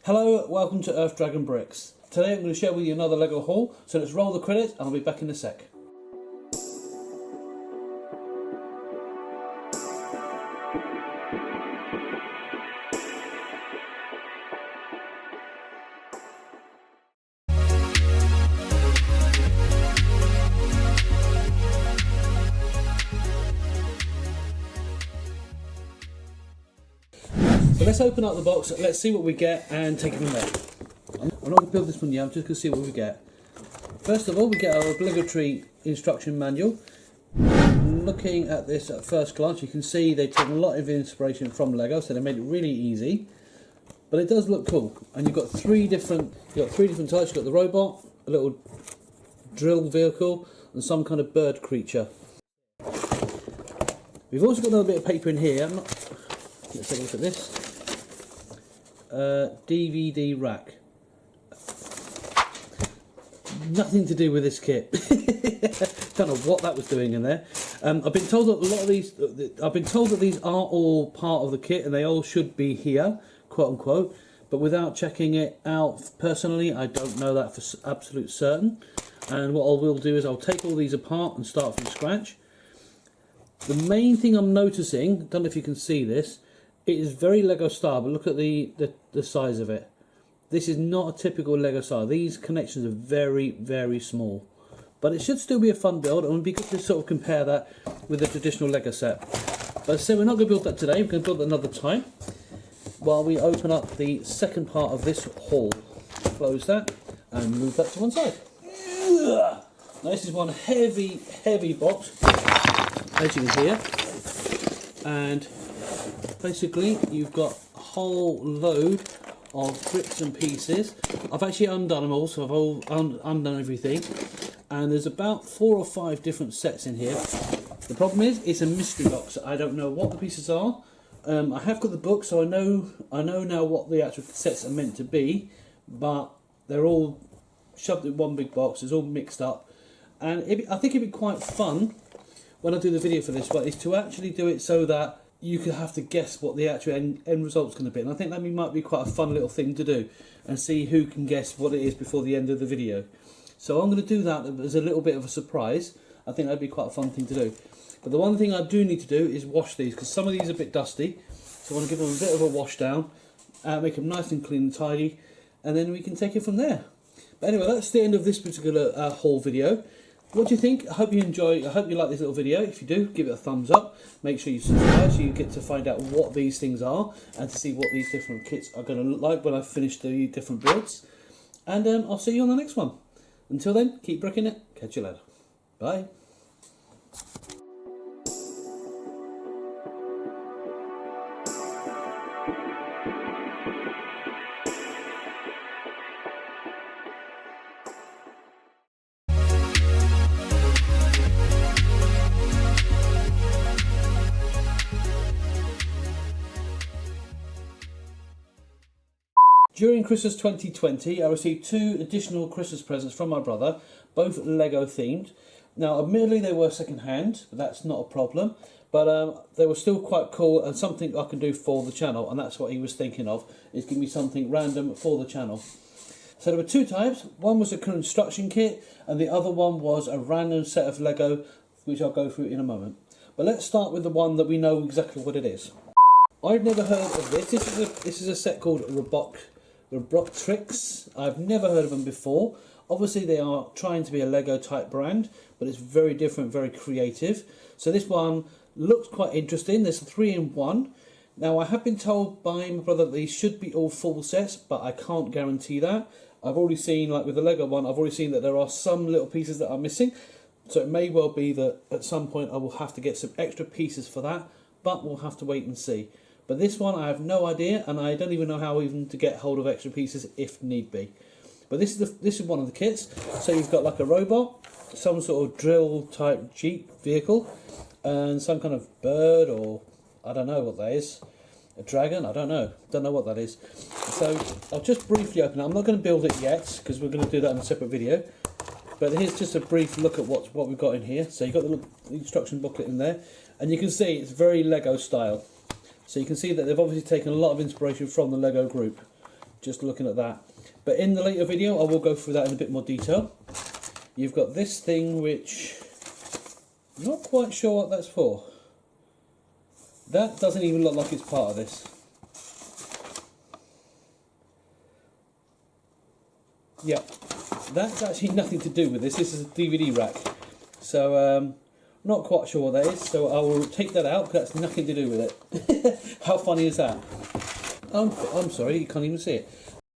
Hello, welcome to ErfDragon Bricks. Today I'm going to share with you another LEGO haul, so let's roll the credits and I'll be back in a sec. So let's open up the box, let's see what we get and take it from there. I'm not going to build this one yet, I'm just going to see what we get. First of all, we get our obligatory instruction manual. Looking at this at first glance, you can see they've taken a lot of inspiration from LEGO, so they made it really easy. But it does look cool, and you've got three different types. You've got the robot, a little drill vehicle, and some kind of bird creature. We've also got another bit of paper in here. Let's take a look at this. DVD rack. Nothing to do with this kit. Don't know what that was doing in there. I've been told that a lot of these. I've been told that these are all part of the kit, and they all should be here, quote unquote. But without checking it out personally, I don't know that for absolute certain. And what I will do is I'll take all these apart and start from scratch. The main thing I'm noticing, don't know if you can see this, it is very LEGO style, but look at the size of it. This is not a typical LEGO style. These connections are very, very small. But it should still be a fun build, and it would be good to sort of compare that with the traditional LEGO set. But as I said, we're not going to build that today, we're going to build it another time, while we open up the second part of this haul. Close that, and move that to one side. Now this is one heavy, heavy box, as you can hear. And basically, you've got a whole load of bricks and pieces. I've actually undone them all, so I've undone everything. And there's about 4 or 5 different sets in here. The problem is, it's a mystery box. I don't know what the pieces are. I have got the book, so I know now what the actual sets are meant to be. But they're all shoved in one big box. It's all mixed up. And I think it'd be quite fun when I do the video for this one, is to actually do it so that you could have to guess what the actual end result's going to be. And I think that might be quite a fun little thing to do, and see who can guess what it is before the end of the video. So I'm going to do that as a little bit of a surprise. I think that'd be quite a fun thing to do. But the one thing I do need to do is wash these, because some of these are a bit dusty. So I want to give them a bit of a wash down, make them nice and clean and tidy, and then we can take it from there. But anyway, that's the end of this particular haul video. What do you think? I hope you enjoy. I hope you like this little video. If you do, give it a thumbs up. Make sure you subscribe so you get to find out what these things are and to see what these different kits are going to look like when I finish the different builds. And I'll see you on the next one. Until then, keep bricking it. Catch you later. Bye. During Christmas 2020, I received 2 additional Christmas presents from my brother, both LEGO themed. Now, admittedly, they were second hand, but that's not a problem. But they were still quite cool and something I can do for the channel, and that's what he was thinking of, is give me something random for the channel. So there were 2 types. One was a construction kit, and the other one was a random set of LEGO, which I'll go through in a moment. But let's start with the one that we know exactly what it is. I've never heard of this. This is a set called Robotryx. I've never heard of them before. Obviously they are trying to be a LEGO type brand, but it's very different, very creative. So this one looks quite interesting. There's 3 in 1. Now I have been told by my brother that these should be all full sets, but I can't guarantee that. I've already seen, like with the LEGO one, I've already seen that there are some little pieces that are missing. So it may well be that at some point I will have to get some extra pieces for that, but we'll have to wait and see. But this one I have no idea, and I don't even know how even to get hold of extra pieces if need be. But this is one of the kits. So you've got like a robot, some sort of drill type Jeep vehicle, and some kind of bird, or I don't know what that is. A dragon? I don't know what that is. So I'll just briefly open it. I'm not going to build it yet, because we're going to do that in a separate video. But here's just a brief look at what we've got in here. So you've got the instruction booklet in there, and you can see it's very LEGO style. So you can see that they've obviously taken a lot of inspiration from the LEGO group just looking at that. But in the later video, I will go through that in a bit more detail. You've got this thing which, I'm not quite sure what that's for. That doesn't even look like it's part of this. Yeah, that's actually nothing to do with this. This is a DVD rack. So, not quite sure what that is. So I will take that out because that's nothing to do with it. How funny is that? I'm sorry, you can't even see it.